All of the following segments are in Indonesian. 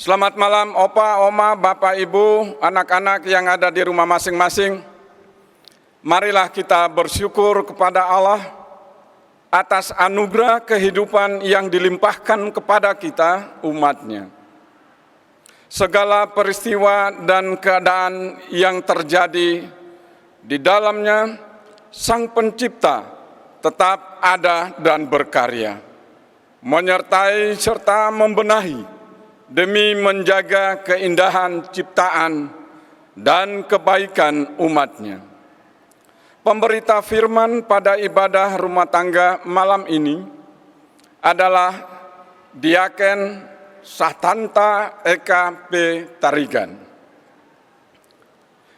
Selamat malam Opa, Oma, Bapak, Ibu, anak-anak yang ada di rumah masing-masing. Marilah kita bersyukur kepada Allah atas anugerah kehidupan yang dilimpahkan kepada kita, umat-Nya. Segala peristiwa dan keadaan yang terjadi di dalamnya, Sang Pencipta tetap ada dan berkarya, menyertai serta membenahi demi menjaga keindahan ciptaan dan kebaikan umat-Nya. Pemberita firman pada ibadah rumah tangga malam ini adalah Diaken Sahtanta Eka P. Tarigan.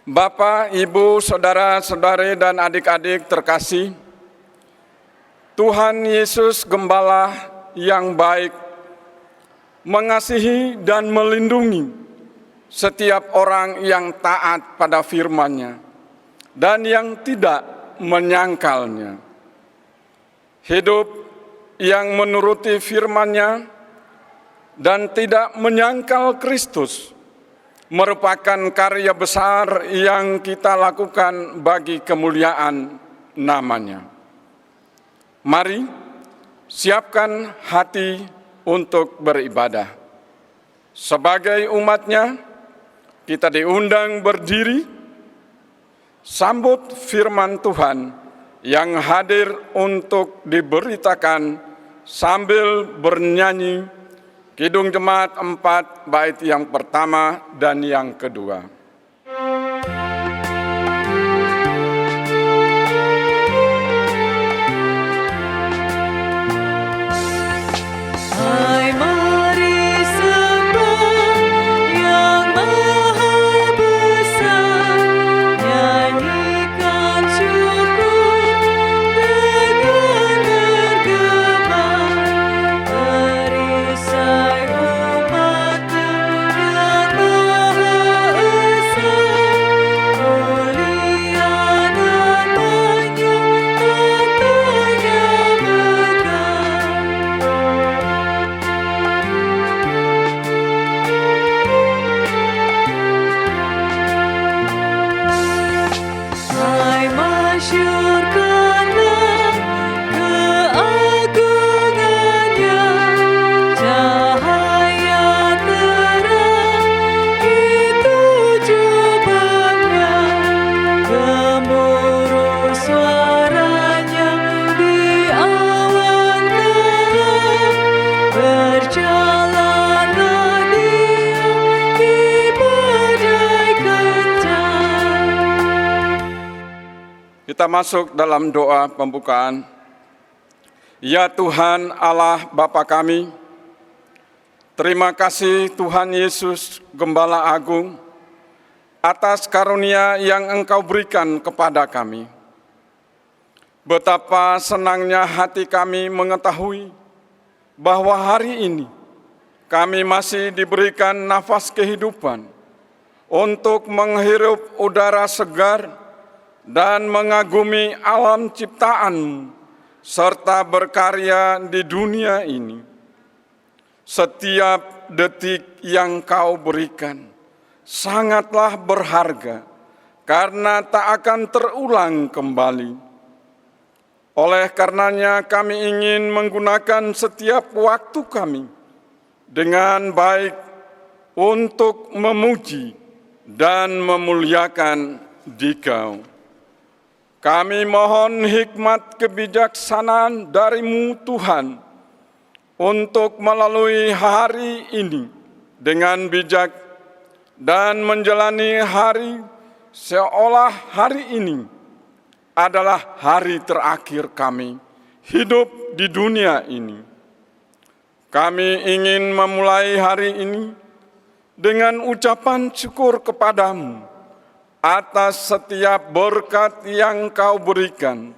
Bapak, Ibu, saudara-saudari, dan adik-adik terkasih, Tuhan Yesus Gembala yang baik mengasihi dan melindungi setiap orang yang taat pada firman-Nya dan yang tidak menyangkalnya. Hidup yang menuruti firman-Nya dan tidak menyangkal Kristus merupakan karya besar yang kita lakukan bagi kemuliaan nama-Nya. Mari siapkan hati untuk beribadah. Sebagai umat-Nya, kita diundang berdiri, sambut firman Tuhan yang hadir untuk diberitakan sambil bernyanyi Kidung Jemaat 4 bait yang pertama dan yang kedua. Kita masuk dalam doa pembukaan. Ya Tuhan Allah Bapa kami, terima kasih Tuhan Yesus Gembala Agung atas karunia yang Engkau berikan kepada kami. Betapa senangnya hati kami mengetahui bahwa hari ini kami masih diberikan nafas kehidupan untuk menghirup udara segar dan mengagumi alam ciptaan serta berkarya di dunia ini. Setiap detik yang Kau berikan sangatlah berharga karena tak akan terulang kembali. Oleh karenanya kami ingin menggunakan setiap waktu kami dengan baik untuk memuji dan memuliakan Dikau. Kami mohon hikmat kebijaksanaan dari-Mu Tuhan untuk melalui hari ini dengan bijak dan menjalani hari seolah hari ini adalah hari terakhir kami hidup di dunia ini. Kami ingin memulai hari ini dengan ucapan syukur kepadamu atas setiap berkat yang Kau berikan,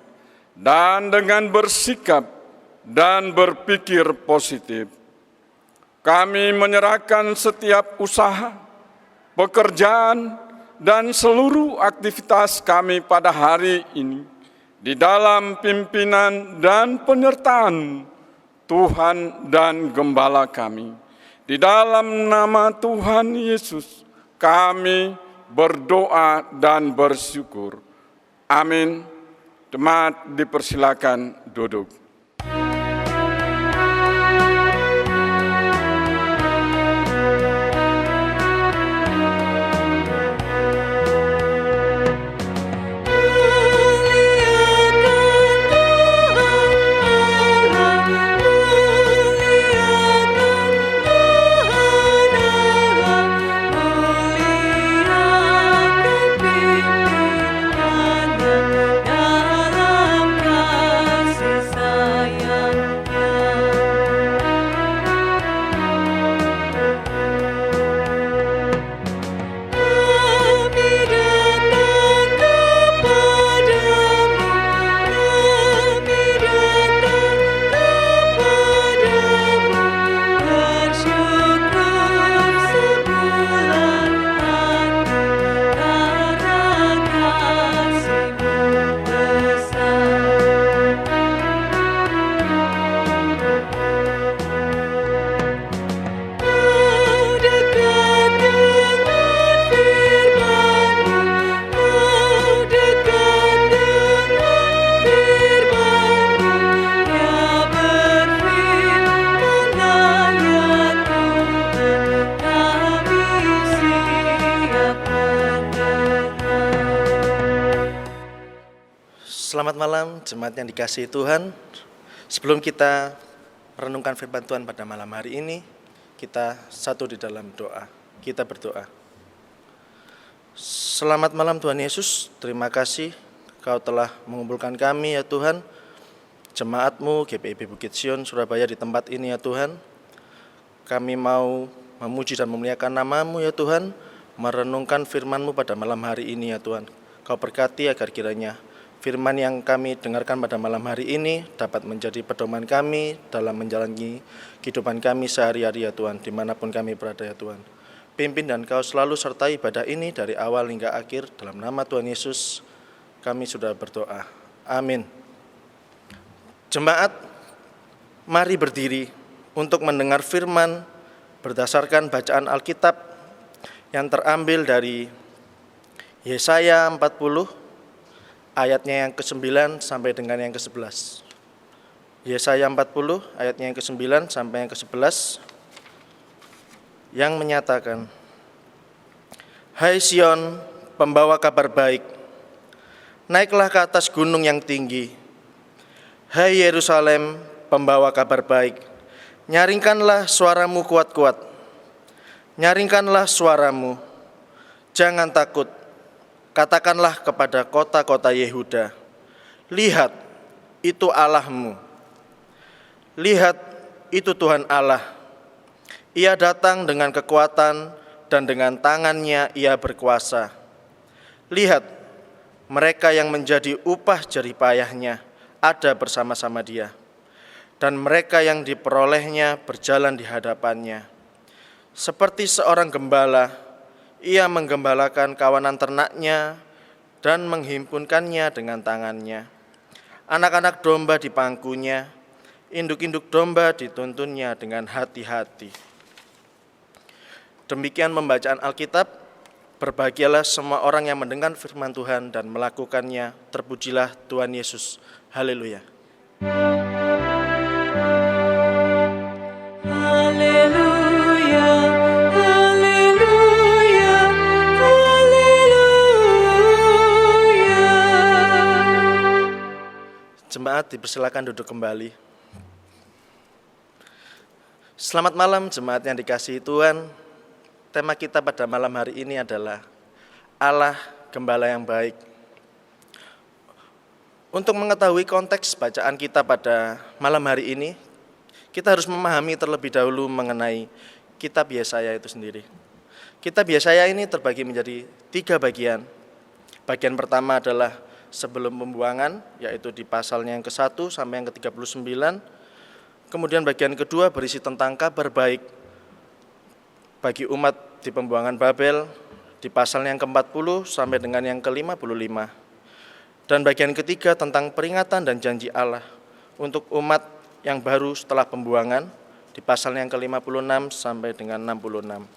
dan dengan bersikap dan berpikir positif. Kami menyerahkan setiap usaha, pekerjaan, dan seluruh aktivitas kami pada hari ini di dalam pimpinan dan penyertaan Tuhan dan Gembala kami. Di dalam nama Tuhan Yesus, kami berdoa dan bersyukur. Amin. Jemaat dipersilakan duduk. Selamat malam, jemaat yang dikasihi Tuhan. Sebelum kita merenungkan firman Tuhan pada malam hari ini, kita satu di dalam doa. Kita berdoa. Selamat malam Tuhan Yesus, terima kasih Kau telah mengumpulkan kami ya Tuhan, jemaat-Mu GPIB Bukit Sion Surabaya di tempat ini ya Tuhan. Kami mau memuji dan memuliakan nama-Mu ya Tuhan, merenungkan firman-Mu pada malam hari ini ya Tuhan. Kau berkati agar kiranya firman yang kami dengarkan pada malam hari ini dapat menjadi pedoman kami dalam menjalani kehidupan kami sehari-hari ya Tuhan, dimanapun kami berada ya Tuhan. Pimpin dan Kau selalu sertai ibadah ini dari awal hingga akhir, dalam nama Tuhan Yesus kami sudah berdoa. Amin. Jemaat, mari berdiri untuk mendengar firman berdasarkan bacaan Alkitab yang terambil dari Yesaya 40 ayatnya yang ke-9 sampai dengan yang ke-11. Yesaya 40 ayatnya yang ke-9 sampai yang ke-11 yang menyatakan, Hai Sion, pembawa kabar baik, naiklah ke atas gunung yang tinggi. Hai Yerusalem, pembawa kabar baik, nyaringkanlah suaramu kuat-kuat. Nyaringkanlah suaramu, jangan takut. Katakanlah kepada kota-kota Yehuda, lihat, itu Allahmu. Lihat, itu Tuhan Allah. Ia datang dengan kekuatan dan dengan tangannya ia berkuasa. Lihat, mereka yang menjadi upah jerih payahnya ada bersama-sama dia, dan mereka yang diperolehnya berjalan di hadapannya. Seperti seorang gembala, ia menggembalakan kawanan ternaknya dan menghimpunkannya dengan tangannya. Anak-anak domba di pangkunya, induk-induk domba dituntunnya dengan hati-hati. Demikian pembacaan Alkitab. Berbahagialah semua orang yang mendengar firman Tuhan dan melakukannya. Terpujilah Tuhan Yesus. Haleluya. Jemaat dipersilakan duduk kembali. Selamat malam jemaat yang dikasihi Tuhan. Tema kita pada malam hari ini adalah Allah Gembala yang baik. Untuk mengetahui konteks bacaan kita pada malam hari ini, kita harus memahami terlebih dahulu mengenai kitab Yesaya itu sendiri. Kitab Yesaya ini terbagi menjadi 3 bagian. Bagian pertama adalah sebelum pembuangan, yaitu di pasalnya yang ke-1 sampai yang ke-39. Kemudian bagian kedua berisi tentang kabar baik bagi umat di pembuangan Babel, di pasalnya yang ke-40 sampai dengan yang ke-55. Dan bagian ketiga tentang peringatan dan janji Allah untuk umat yang baru setelah pembuangan, di pasal yang ke-56 sampai dengan 66.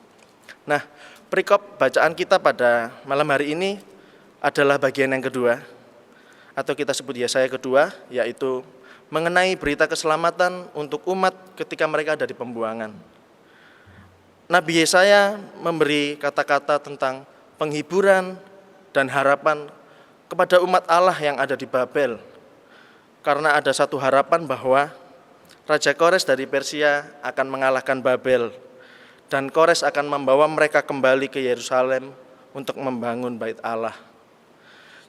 Nah, perikop bacaan kita pada malam hari ini adalah bagian yang kedua, atau kita sebut Yesaya kedua, yaitu mengenai berita keselamatan untuk umat ketika mereka ada di pembuangan. Nabi Yesaya memberi kata-kata tentang penghiburan dan harapan kepada umat Allah yang ada di Babel. Karena ada satu harapan bahwa Raja Kores dari Persia akan mengalahkan Babel, dan Kores akan membawa mereka kembali ke Yerusalem untuk membangun bait Allah.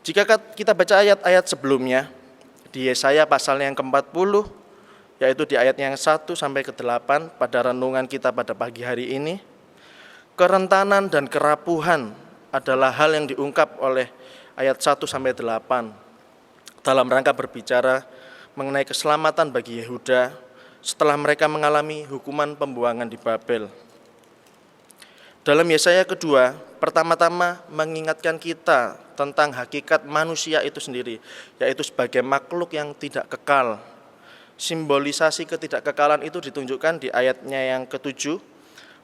Jika kita baca ayat-ayat sebelumnya, di Yesaya pasal yang ke-40, yaitu di ayat yang 1 sampai ke-8 pada renungan kita pada pagi hari ini, kerentanan dan kerapuhan adalah hal yang diungkap oleh ayat 1 sampai 8 dalam rangka berbicara mengenai keselamatan bagi Yehuda setelah mereka mengalami hukuman pembuangan di Babel. Dalam Yesaya kedua, pertama-tama mengingatkan kita tentang hakikat manusia itu sendiri, yaitu sebagai makhluk yang tidak kekal. Simbolisasi ketidakkekalan itu ditunjukkan di ayatnya yang ke-7,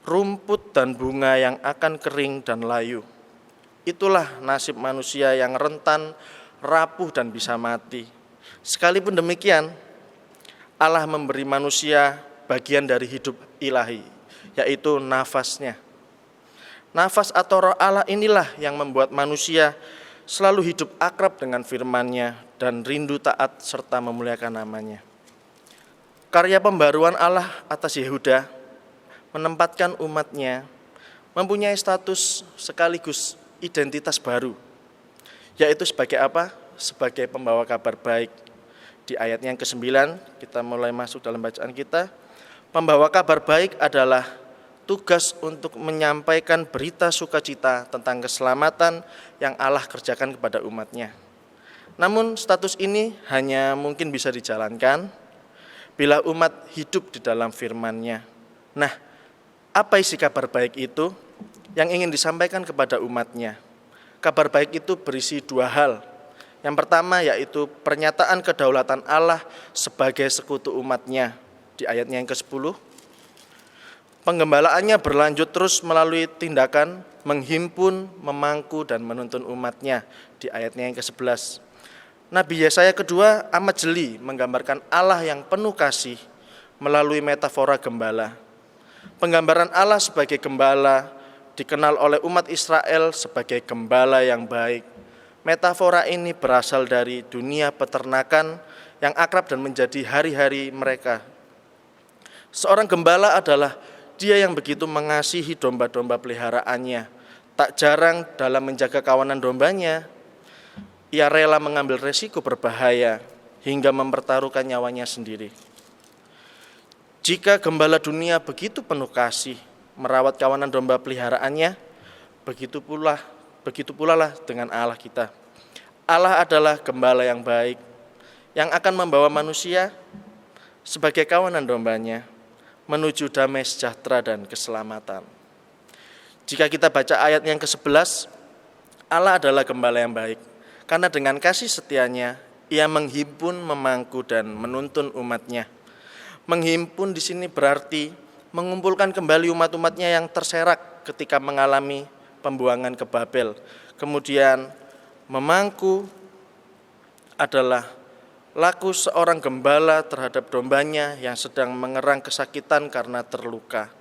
rumput dan bunga yang akan kering dan layu. Itulah nasib manusia yang rentan, rapuh dan bisa mati. Sekalipun demikian, Allah memberi manusia bagian dari hidup ilahi, yaitu nafasnya. Nafas atau roh Allah inilah yang membuat manusia selalu hidup akrab dengan firman-Nya dan rindu taat serta memuliakan nama-Nya. Karya pembaruan Allah atas Yehuda menempatkan umat-Nya mempunyai status sekaligus identitas baru, yaitu sebagai apa? Sebagai pembawa kabar baik. Di ayat yang ke-9, kita mulai masuk dalam bacaan kita. Pembawa kabar baik adalah tugas untuk menyampaikan berita sukacita tentang keselamatan yang Allah kerjakan kepada umat-Nya. Namun status ini hanya mungkin bisa dijalankan bila umat hidup di dalam firman-Nya. Nah, apa isi kabar baik itu yang ingin disampaikan kepada umat-Nya? Kabar baik itu berisi dua hal. Yang pertama yaitu pernyataan kedaulatan Allah sebagai sekutu umat-Nya di ayatnya yang ke-10. Penggembalaannya berlanjut terus melalui tindakan menghimpun, memangku, dan menuntun umat-Nya di ayatnya yang ke-11. Nabi Yesaya kedua amat jeli menggambarkan Allah yang penuh kasih melalui metafora gembala. Penggambaran Allah sebagai gembala dikenal oleh umat Israel sebagai gembala yang baik. Metafora ini berasal dari dunia peternakan yang akrab dan menjadi hari-hari mereka. Seorang gembala adalah dia yang begitu mengasihi domba-domba peliharaannya. Tak jarang dalam menjaga kawanan dombanya, ia rela mengambil resiko berbahaya hingga mempertaruhkan nyawanya sendiri. Jika gembala dunia begitu penuh kasih merawat kawanan domba peliharaannya, begitu pula lah dengan Allah kita. Allah adalah gembala yang baik, yang akan membawa manusia sebagai kawanan dombanya menuju damai sejahtera dan keselamatan. Jika kita baca ayat yang ke-11, Allah adalah gembala yang baik, karena dengan kasih setianya, ia menghimpun, memangku, dan menuntun umat-Nya. Menghimpun di sini berarti mengumpulkan kembali umat-umatnya yang terserak ketika mengalami pembuangan ke Babel. Kemudian memangku adalah laku seorang gembala terhadap dombanya yang sedang mengerang kesakitan karena terluka.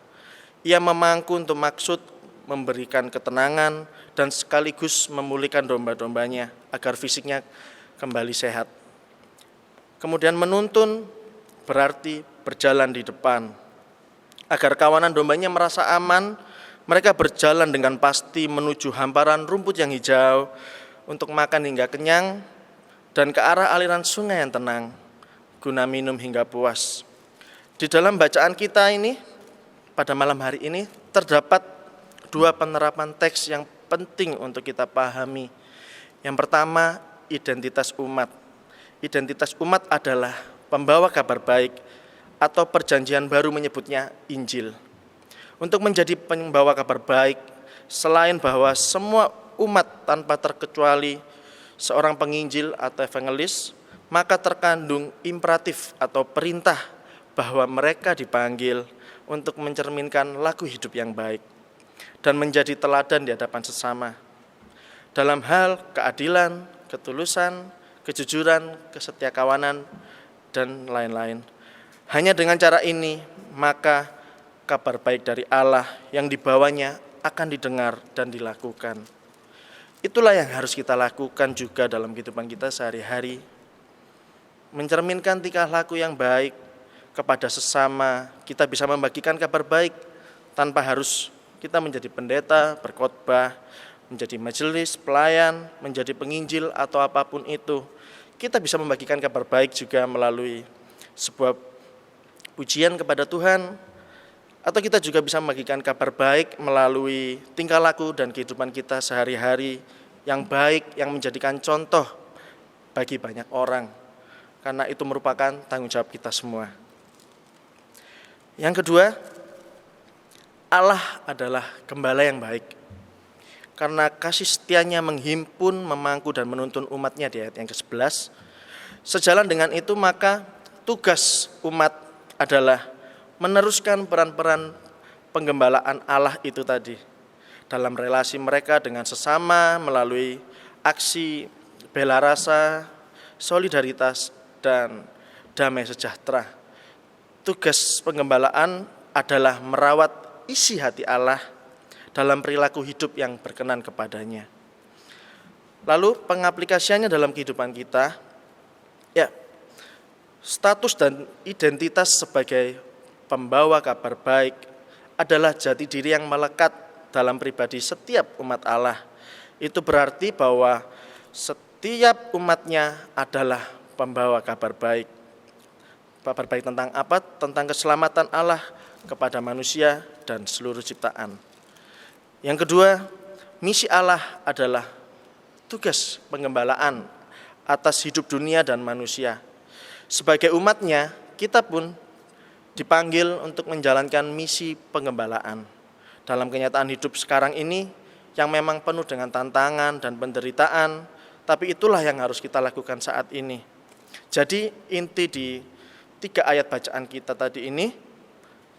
Ia memangku untuk maksud memberikan ketenangan dan sekaligus memulihkan domba-dombanya agar fisiknya kembali sehat. Kemudian menuntun berarti berjalan di depan. Agar kawanan dombanya merasa aman, mereka berjalan dengan pasti menuju hamparan rumput yang hijau untuk makan hingga kenyang dan ke arah aliran sungai yang tenang, guna minum hingga puas. Di dalam bacaan kita ini, pada malam hari ini, terdapat dua penerapan teks yang penting untuk kita pahami. Yang pertama, identitas umat. Identitas umat adalah pembawa kabar baik, atau perjanjian baru menyebutnya Injil. Untuk menjadi pembawa kabar baik, selain bahwa semua umat tanpa terkecuali seorang penginjil atau evangelis, maka terkandung imperatif atau perintah bahwa mereka dipanggil untuk mencerminkan laku hidup yang baik dan menjadi teladan di hadapan sesama dalam hal keadilan, ketulusan, kejujuran, kesetiakawanan, dan lain-lain. Hanya dengan cara ini, maka kabar baik dari Allah yang dibawanya akan didengar dan dilakukan. Itulah yang harus kita lakukan juga dalam kehidupan kita sehari-hari. Mencerminkan tingkah laku yang baik kepada sesama, kita bisa membagikan kabar baik tanpa harus kita menjadi pendeta, berkhotbah, menjadi majelis, pelayan, menjadi penginjil atau apapun itu. Kita bisa membagikan kabar baik juga melalui sebuah pujian kepada Tuhan, atau kita juga bisa membagikan kabar baik melalui tingkah laku dan kehidupan kita sehari-hari yang baik, yang menjadikan contoh bagi banyak orang. Karena itu merupakan tanggung jawab kita semua. Yang kedua, Allah adalah gembala yang baik. Karena kasih setianya menghimpun, memangku, dan menuntun umatnya di ayat yang ke-11. Sejalan dengan itu maka tugas umat adalah meneruskan peran-peran penggembalaan Allah itu tadi dalam relasi mereka dengan sesama melalui aksi bela rasa, solidaritas, dan damai sejahtera. Tugas penggembalaan adalah merawat isi hati Allah dalam perilaku hidup yang berkenan kepadanya. Lalu pengaplikasiannya dalam kehidupan kita, ya, status dan identitas sebagai pembawa kabar baik adalah jati diri yang melekat dalam pribadi setiap umat Allah. Itu berarti bahwa setiap umatnya adalah pembawa kabar baik. Kabar baik tentang apa? Tentang keselamatan Allah kepada manusia dan seluruh ciptaan. Yang kedua, misi Allah adalah tugas penggembalaan atas hidup dunia dan manusia. Sebagai umatnya, kita pun dipanggil untuk menjalankan misi penggembalaan dalam kenyataan hidup sekarang ini yang memang penuh dengan tantangan dan penderitaan, tapi itulah yang harus kita lakukan saat ini. Jadi inti di 3 ayat bacaan kita tadi ini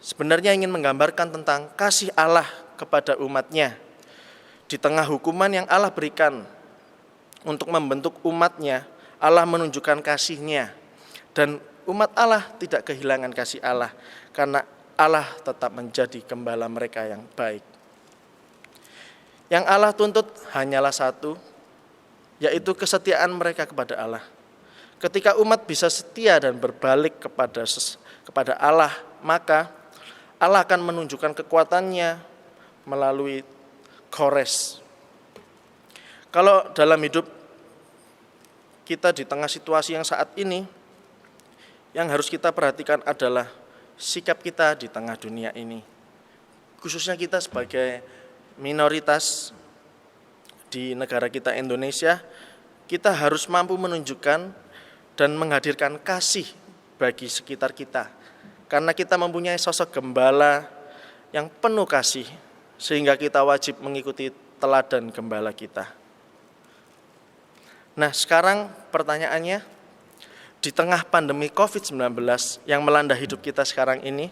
sebenarnya ingin menggambarkan tentang kasih Allah kepada umatnya. Di tengah hukuman yang Allah berikan untuk membentuk umatnya, Allah menunjukkan kasih-Nya. Dan umat Allah tidak kehilangan kasih Allah, karena Allah tetap menjadi gembala mereka yang baik. Yang Allah tuntut hanyalah satu, yaitu kesetiaan mereka kepada Allah. Ketika umat bisa setia dan berbalik kepada Allah, maka Allah akan menunjukkan kekuatannya melalui Kores. Kalau dalam hidup kita di tengah situasi yang saat ini, yang harus kita perhatikan adalah sikap kita di tengah dunia ini. Khususnya kita sebagai minoritas di negara kita Indonesia, kita harus mampu menunjukkan dan menghadirkan kasih bagi sekitar kita. Karena kita mempunyai sosok gembala yang penuh kasih, sehingga kita wajib mengikuti teladan gembala kita. Nah, sekarang pertanyaannya, di tengah pandemi COVID-19 yang melanda hidup kita sekarang ini,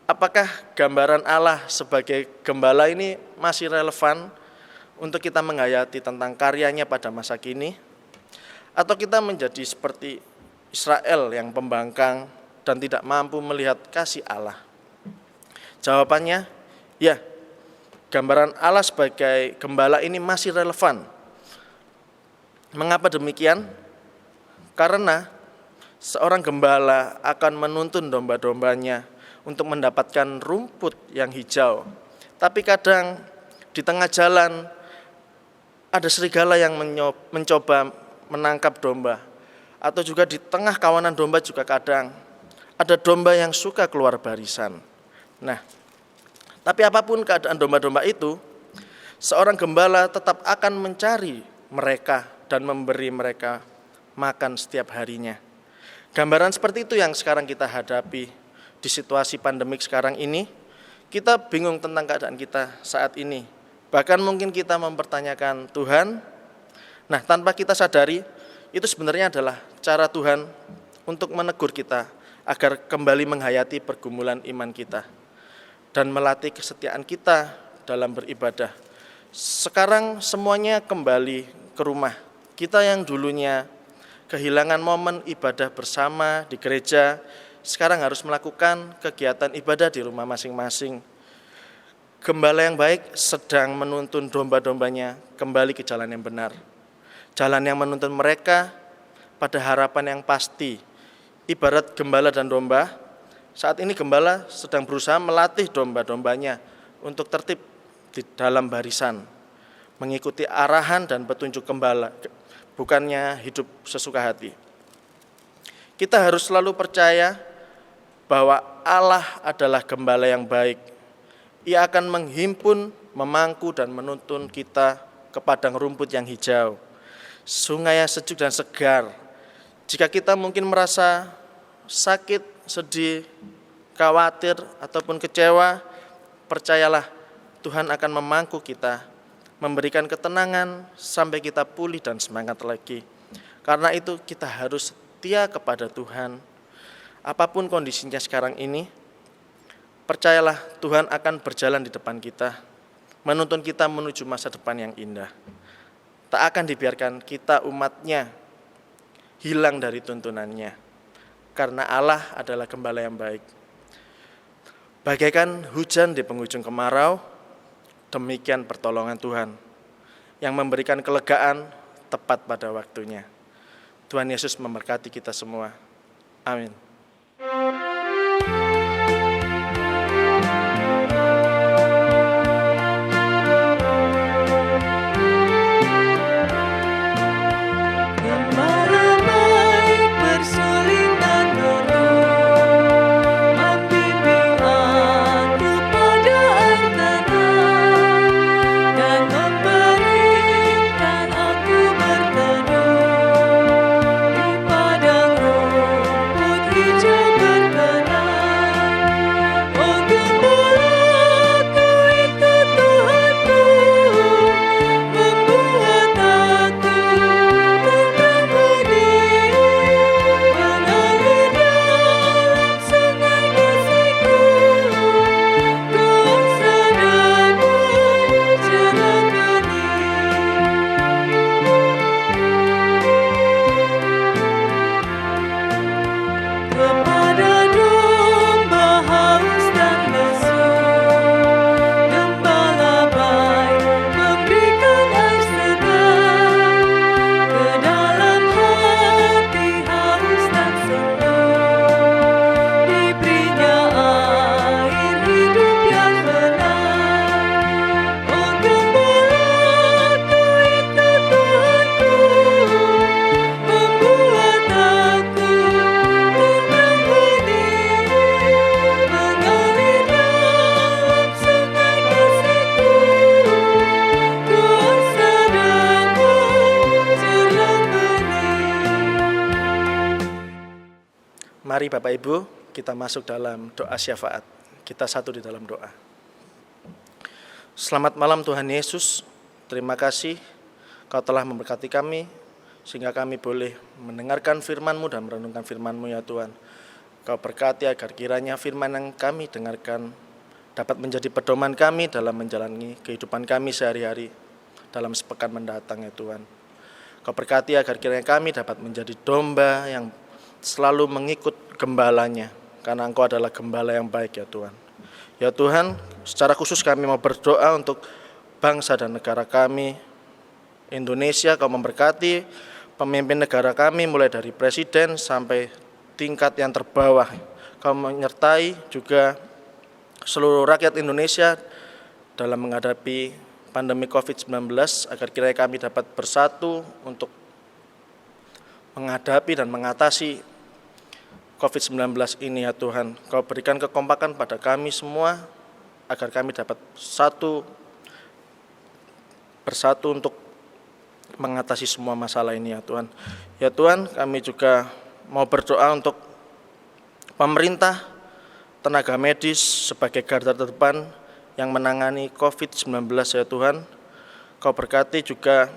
apakah gambaran Allah sebagai gembala ini masih relevan untuk kita menghayati tentang karyanya pada masa kini? Atau kita menjadi seperti Israel yang pembangkang dan tidak mampu melihat kasih Allah? Jawabannya, ya, gambaran Allah sebagai gembala ini masih relevan. Mengapa demikian? Karena seorang gembala akan menuntun domba-dombanya untuk mendapatkan rumput yang hijau. Tapi kadang di tengah jalan ada serigala yang mencoba menangkap domba. Atau juga di tengah kawanan domba juga kadang ada domba yang suka keluar barisan. Nah, tapi apapun keadaan domba-domba itu, seorang gembala tetap akan mencari mereka dan memberi mereka makan setiap harinya. Gambaran seperti itu yang sekarang kita hadapi di situasi pandemik sekarang ini. Kita bingung tentang keadaan kita saat ini. Bahkan mungkin kita mempertanyakan Tuhan. Nah, tanpa kita sadari, itu sebenarnya adalah cara Tuhan untuk menegur kita agar kembali menghayati pergumulan iman kita. dan melatih kesetiaan kita dalam beribadah. Sekarang semuanya kembali ke rumah. Kita yang dulunya kehilangan momen ibadah bersama di gereja, sekarang harus melakukan kegiatan ibadah di rumah masing-masing. Gembala yang baik sedang menuntun domba-dombanya kembali ke jalan yang benar. Jalan yang menuntun mereka pada harapan yang pasti. Ibarat gembala dan domba, saat ini gembala sedang berusaha melatih domba-dombanya untuk tertib di dalam barisan, mengikuti arahan dan petunjuk gembala, bukannya hidup sesuka hati. Kita harus selalu percaya bahwa Allah adalah gembala yang baik. Ia akan menghimpun, memangku, dan menuntun kita ke padang rumput yang hijau, sungai yang sejuk dan segar. Jika kita mungkin merasa sakit, sedih, khawatir, ataupun kecewa, percayalah Tuhan akan memangku kita, memberikan ketenangan sampai kita pulih dan semangat lagi. Karena itu kita harus setia kepada Tuhan. Apapun kondisinya sekarang ini, percayalah Tuhan akan berjalan di depan kita, menuntun kita menuju masa depan yang indah. Tak akan dibiarkan kita umatnya hilang dari tuntunannya, karena Allah adalah gembala yang baik. Bagaikan hujan di penghujung kemarau, demikian pertolongan Tuhan yang memberikan kelegaan tepat pada waktunya. Tuhan Yesus memberkati kita semua. Amin. Mari Bapak Ibu, kita masuk dalam doa syafaat. Kita satu di dalam doa. Selamat malam Tuhan Yesus, terima kasih Kau telah memberkati kami, sehingga kami boleh mendengarkan firman-Mu dan merenungkan firman-Mu ya Tuhan. Kau berkati agar kiranya firman yang kami dengarkan dapat menjadi pedoman kami dalam menjalani kehidupan kami sehari-hari dalam sepekan mendatang ya Tuhan. Kau berkati agar kiranya kami dapat menjadi domba yang selalu mengikut gembalanya, karena Engkau adalah gembala yang baik ya Tuhan. Ya Tuhan, secara khusus kami mau berdoa untuk bangsa dan negara kami, Indonesia. Kau memberkati pemimpin negara kami mulai dari presiden sampai tingkat yang terbawah. Kau menyertai juga seluruh rakyat Indonesia dalam menghadapi pandemi COVID-19, agar kiranya kami dapat bersatu untuk menghadapi dan mengatasi COVID-19 ini ya Tuhan. Kau berikan kekompakan pada kami semua, agar kami dapat bersatu untuk mengatasi semua masalah ini ya Tuhan. Ya Tuhan, kami juga mau berdoa untuk pemerintah, tenaga medis sebagai garda terdepan yang menangani COVID-19 ya Tuhan. Kau berkati juga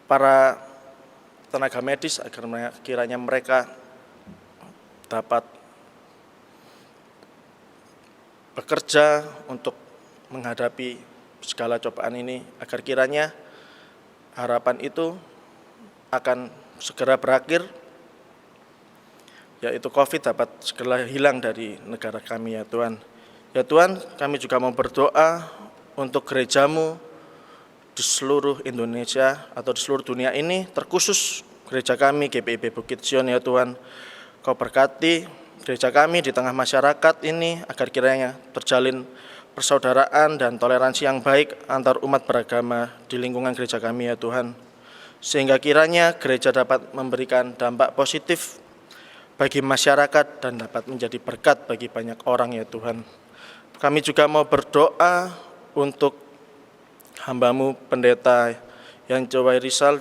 para tenaga medis agar kiranya mereka dapat bekerja untuk menghadapi segala cobaan ini, agar kiranya harapan itu akan segera berakhir, yaitu COVID dapat segera hilang dari negara kami ya Tuhan. Ya Tuhan, kami juga mau berdoa untuk gereja-Mu di seluruh Indonesia atau di seluruh dunia ini, terkhusus gereja kami GPIB Bukit Sion ya Tuhan. Kau berkati gereja kami di tengah masyarakat ini, agar kiranya terjalin persaudaraan dan toleransi yang baik antar umat beragama di lingkungan gereja kami ya Tuhan. Sehingga kiranya gereja dapat memberikan dampak positif bagi masyarakat dan dapat menjadi berkat bagi banyak orang ya Tuhan. Kami juga mau berdoa untuk hamba-Mu pendeta yang Jawai Rizal,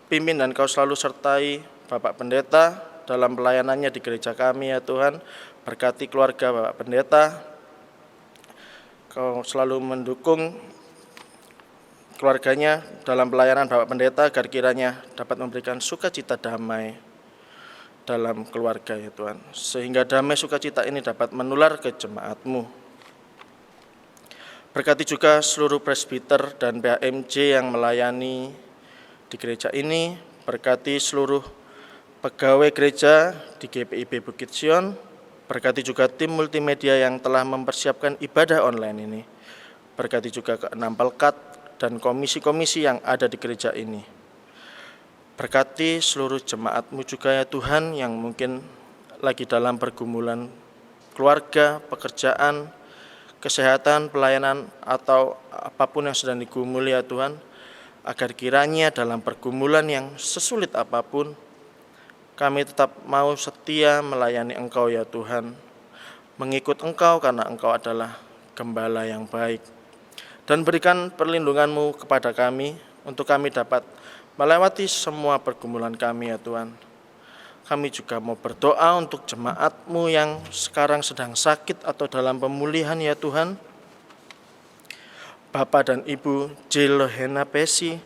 pimpin dan Kau selalu sertai Bapak Pendeta dalam pelayanannya di gereja kami ya Tuhan. Berkati keluarga Bapak Pendeta, Kau selalu mendukung keluarganya dalam pelayanan Bapak Pendeta, agar kiranya dapat memberikan sukacita damai dalam keluarga ya Tuhan, sehingga damai sukacita ini dapat menular ke jemaat-Mu. Berkati juga seluruh presbiter dan PHMJ yang melayani di gereja ini, berkati seluruh pegawai gereja di GPIB Bukit Sion, berkati juga tim multimedia yang telah mempersiapkan ibadah online ini, berkati juga ke-6 pelkat dan komisi-komisi yang ada di gereja ini. Berkati seluruh jemaat-Mu juga ya Tuhan, yang mungkin lagi dalam pergumulan keluarga, pekerjaan, kesehatan, pelayanan, atau apapun yang sedang digumuli ya Tuhan, agar kiranya dalam pergumulan yang sesulit apapun, kami tetap mau setia melayani Engkau ya Tuhan, mengikut Engkau karena Engkau adalah gembala yang baik. Dan berikan perlindungan-Mu kepada kami, untuk kami dapat melewati semua pergumulan kami ya Tuhan. Kami juga mau berdoa untuk jemaat-Mu yang sekarang sedang sakit atau dalam pemulihan ya Tuhan. Bapak dan Ibu J. Lohena Pesi,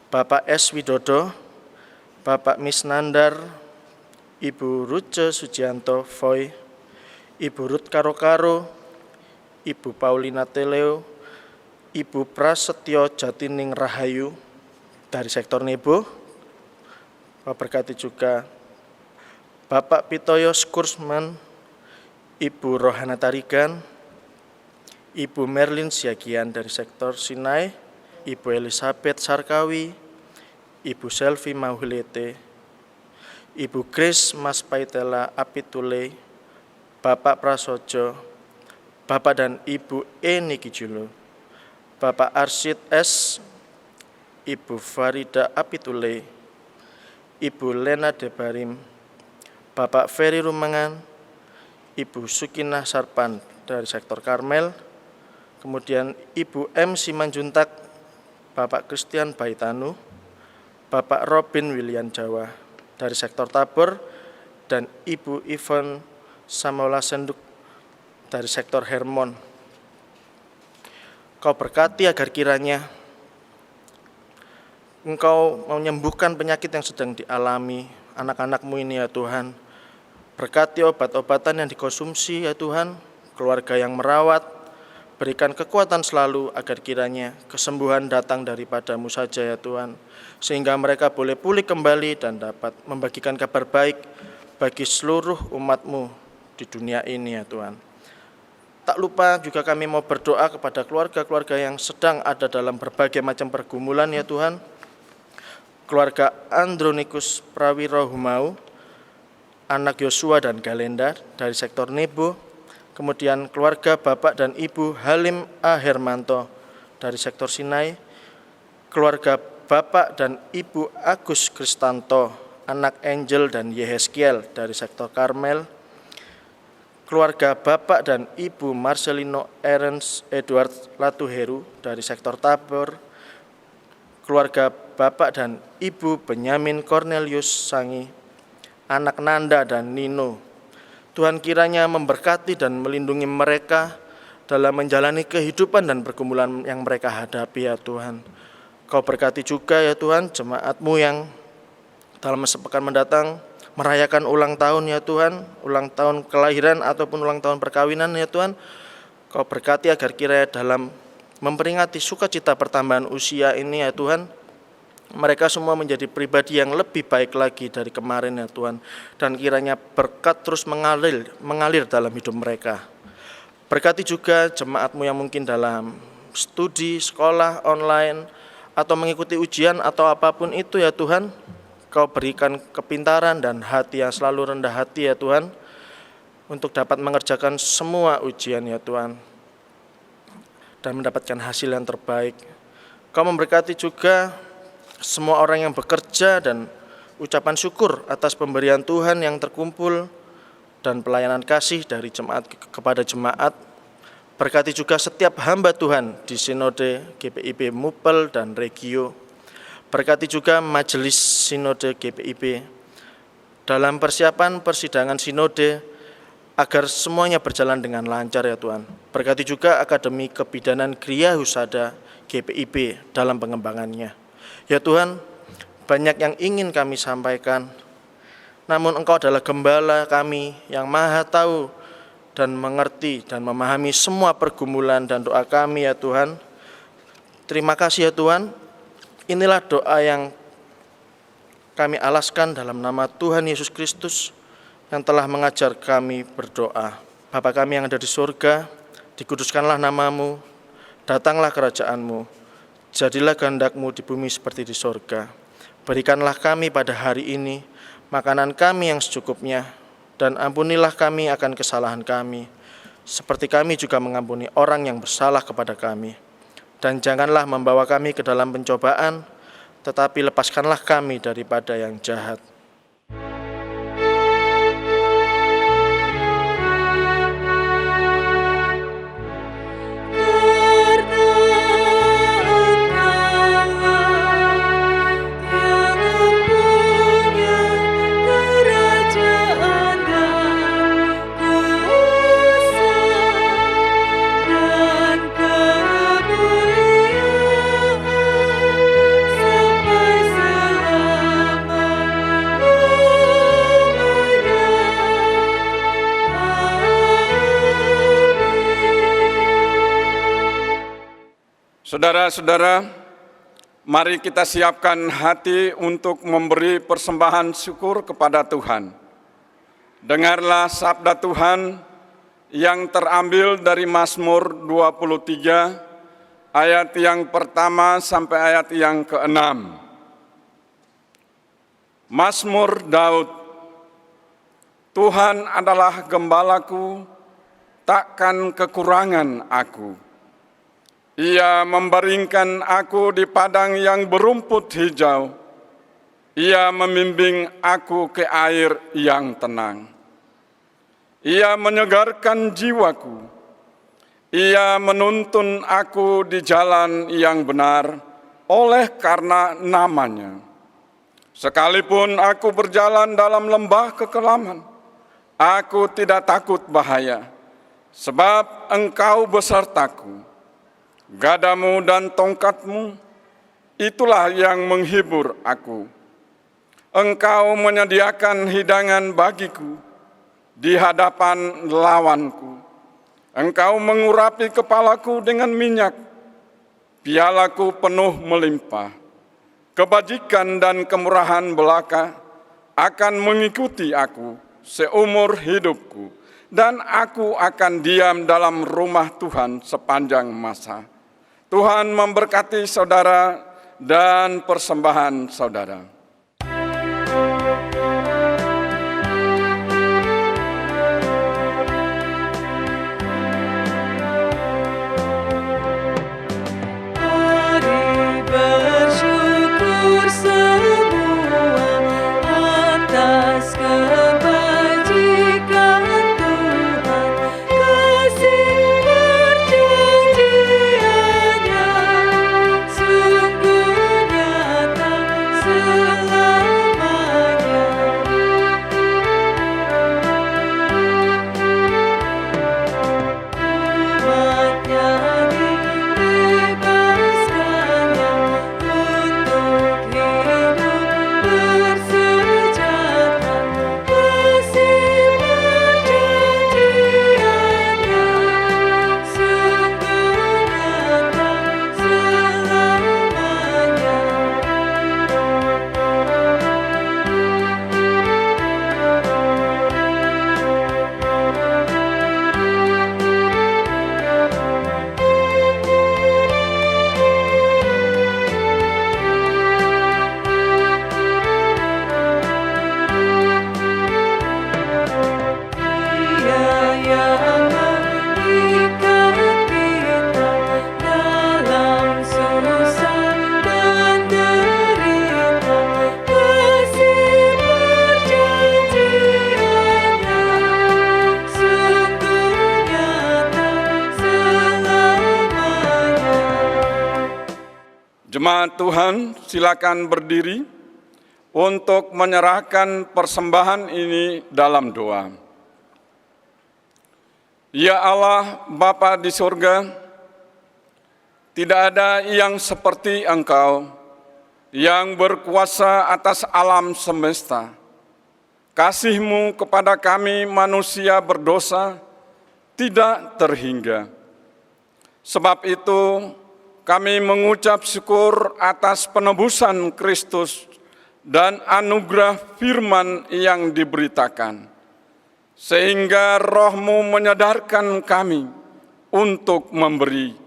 Bapak S. Widodo, Bapak Misnandar, Ibu Ruce Sujianto Foy, Ibu Ruth Karo-Karo, Ibu Paulina Teleo, Ibu Prasetyo Jatining Rahayu dari sektor Nebo. Berkati juga Bapak Pitoyo Skursman, Ibu Rohana Tarigan, Ibu Merlin Siagian dari sektor Sinai, Ibu Elizabeth Sarkawi, Ibu Selvi Mauhilete, Ibu Grace Mas Paitela Apitule, Bapak Prasojo, Bapak dan Ibu E. Nikijulo, Bapak Arsid S., Ibu Farida Apitule, Ibu Lena Debarim, Bapak Ferry Rumangan, Ibu Sukinah Sarpan dari sektor Karmel, kemudian Ibu M. Simanjuntak, Bapak Christian Baitanu, Bapak Robin William Jawa dari sektor Tabor, dan Ibu Yvonne Samola Senduk dari sektor Hermon. Kau berkati agar kiranya Engkau menyembuhkan penyakit yang sedang dialami anak-anak-Mu ini ya Tuhan. Berkati obat-obatan yang dikonsumsi ya Tuhan, keluarga yang merawat, berikan kekuatan selalu agar kiranya kesembuhan datang daripada-Mu saja ya Tuhan, sehingga mereka boleh pulih kembali dan dapat membagikan kabar baik bagi seluruh umat-Mu di dunia ini ya Tuhan. Tak lupa juga kami mau berdoa kepada keluarga-keluarga yang sedang ada dalam berbagai macam pergumulan ya Tuhan. Keluarga Andronikus Prawiro Humau, anak Yosua dan Galenda dari sektor Nebo, kemudian keluarga Bapak dan Ibu Halim A. Hermanto dari sektor Sinai, keluarga Bapak dan Ibu Agus Kristanto, anak Angel dan Yehezkiel dari sektor Karmel, keluarga Bapak dan Ibu Marcelino Ernst Edward Latuheru dari sektor Tabor, keluarga Bapak dan Ibu Benyamin Cornelius Sangi, anak Nanda dan Nino. Tuhan kiranya memberkati dan melindungi mereka dalam menjalani kehidupan dan pergumulan yang mereka hadapi ya Tuhan. Kau berkati juga ya Tuhan jemaat-Mu yang dalam sepekan mendatang merayakan ulang tahun ya Tuhan, ulang tahun kelahiran ataupun ulang tahun perkawinan ya Tuhan. Kau berkati agar kiranya dalam memperingati sukacita pertambahan usia ini ya Tuhan, mereka semua menjadi pribadi yang lebih baik lagi dari kemarin ya Tuhan. Dan kiranya berkat terus mengalir dalam hidup mereka. Berkati juga jemaat-Mu yang mungkin dalam studi, sekolah, online, atau mengikuti ujian atau apapun itu ya Tuhan. Kau berikan kepintaran dan hati yang selalu rendah hati ya Tuhan, untuk dapat mengerjakan semua ujian ya Tuhan, dan mendapatkan hasil yang terbaik. Kau memberkati juga semua orang yang bekerja dan ucapan syukur atas pemberian Tuhan yang terkumpul dan pelayanan kasih dari jemaat kepada jemaat. Berkati juga setiap hamba Tuhan di Sinode GPIB Mupel dan Regio. Berkati juga Majelis Sinode GPIB dalam persiapan persidangan Sinode agar semuanya berjalan dengan lancar ya Tuhan. Berkati juga Akademi Kebidanan Gria Husada GPIB dalam pengembangannya. Ya Tuhan, banyak yang ingin kami sampaikan, namun Engkau adalah gembala kami yang maha tahu dan mengerti dan memahami semua pergumulan dan doa kami ya Tuhan. Terima kasih ya Tuhan. Inilah doa yang kami alaskan dalam nama Tuhan Yesus Kristus yang telah mengajar kami berdoa. Bapa kami yang ada di surga, dikuduskanlah nama-Mu, datanglah kerajaan-Mu, jadilah kehendak-Mu di bumi seperti di surga. Berikanlah kami pada hari ini makanan kami yang secukupnya, dan ampunilah kami akan kesalahan kami, seperti kami juga mengampuni orang yang bersalah kepada kami. Dan janganlah membawa kami ke dalam pencobaan, tetapi lepaskanlah kami daripada yang jahat. Saudara-saudara, mari kita siapkan hati untuk memberi persembahan syukur kepada Tuhan. Dengarlah sabda Tuhan yang terambil dari Mazmur 23, ayat yang pertama sampai ayat yang ke-6. Mazmur Daud. Tuhan adalah gembalaku, takkan kekurangan aku. Ia membaringkan aku di padang yang berumput hijau. Ia membimbing aku ke air yang tenang. Ia menyegarkan jiwaku. Ia menuntun aku di jalan yang benar oleh karena nama-Nya. Sekalipun aku berjalan dalam lembah kekelaman, aku tidak takut bahaya, sebab Engkau besertaku. Gadamu dan tongkat-Mu, itulah yang menghibur aku. Engkau menyediakan hidangan bagiku di hadapan lawanku. Engkau mengurapi kepalaku dengan minyak, pialaku penuh melimpah. Kebajikan dan kemurahan belaka akan mengikuti aku seumur hidupku, dan aku akan diam dalam rumah Tuhan sepanjang masa. Tuhan memberkati saudara dan persembahan saudara. Mari bersyukur semua atas kebajikan Tuhan, kasih perjanjiannya sungguh nyata. Jemaat Tuhan, silakan berdiri untuk menyerahkan persembahan ini dalam doa. Ya Allah, Bapa di surga, tidak ada yang seperti Engkau yang berkuasa atas alam semesta. Kasih-Mu kepada kami manusia berdosa tidak terhingga. Sebab itu, kami mengucap syukur atas penebusan Kristus dan anugerah firman yang diberitakan, sehingga Roh-Mu menyadarkan kami untuk memberi.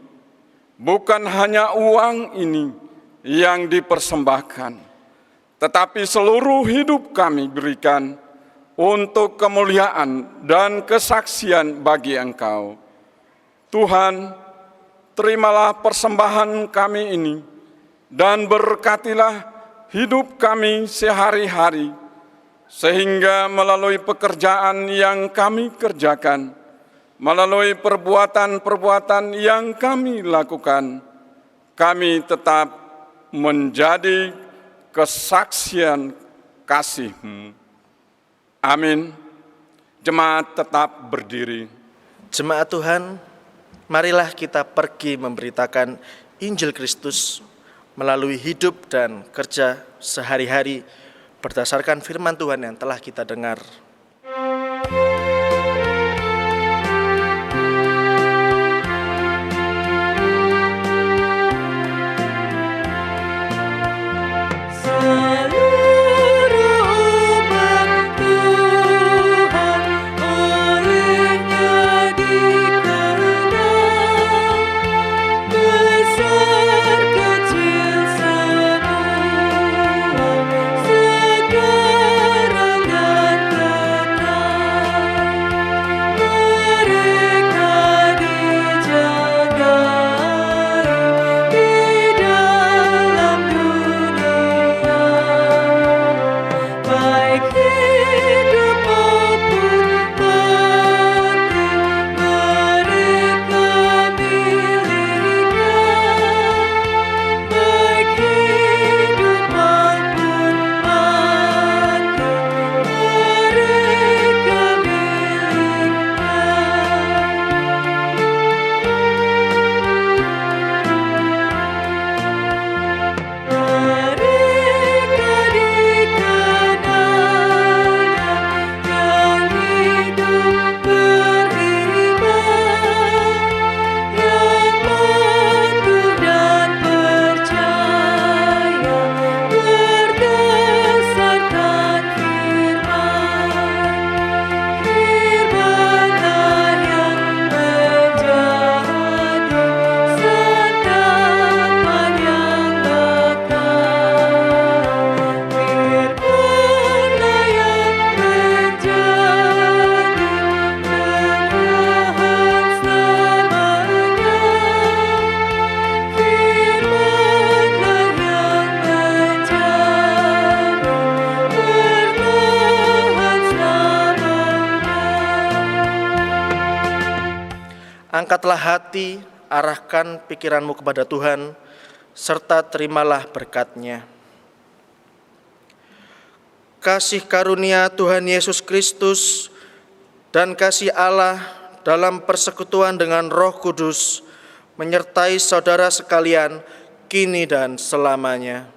Bukan hanya uang ini yang dipersembahkan, tetapi seluruh hidup kami berikan untuk kemuliaan dan kesaksian bagi Engkau. Tuhan, terimalah persembahan kami ini dan berkatilah hidup kami sehari-hari, sehingga melalui pekerjaan yang kami kerjakan, melalui perbuatan-perbuatan yang kami lakukan, kami tetap menjadi kesaksian kasih-Mu. Amin. Jemaat tetap berdiri. Jemaat Tuhan, marilah kita pergi memberitakan Injil Kristus melalui hidup dan kerja sehari-hari berdasarkan firman Tuhan yang telah kita dengar. Angkatlah hati, arahkan pikiranmu kepada Tuhan, serta terimalah berkat-Nya. Kasih karunia Tuhan Yesus Kristus dan kasih Allah dalam persekutuan dengan Roh Kudus menyertai saudara sekalian kini dan selamanya.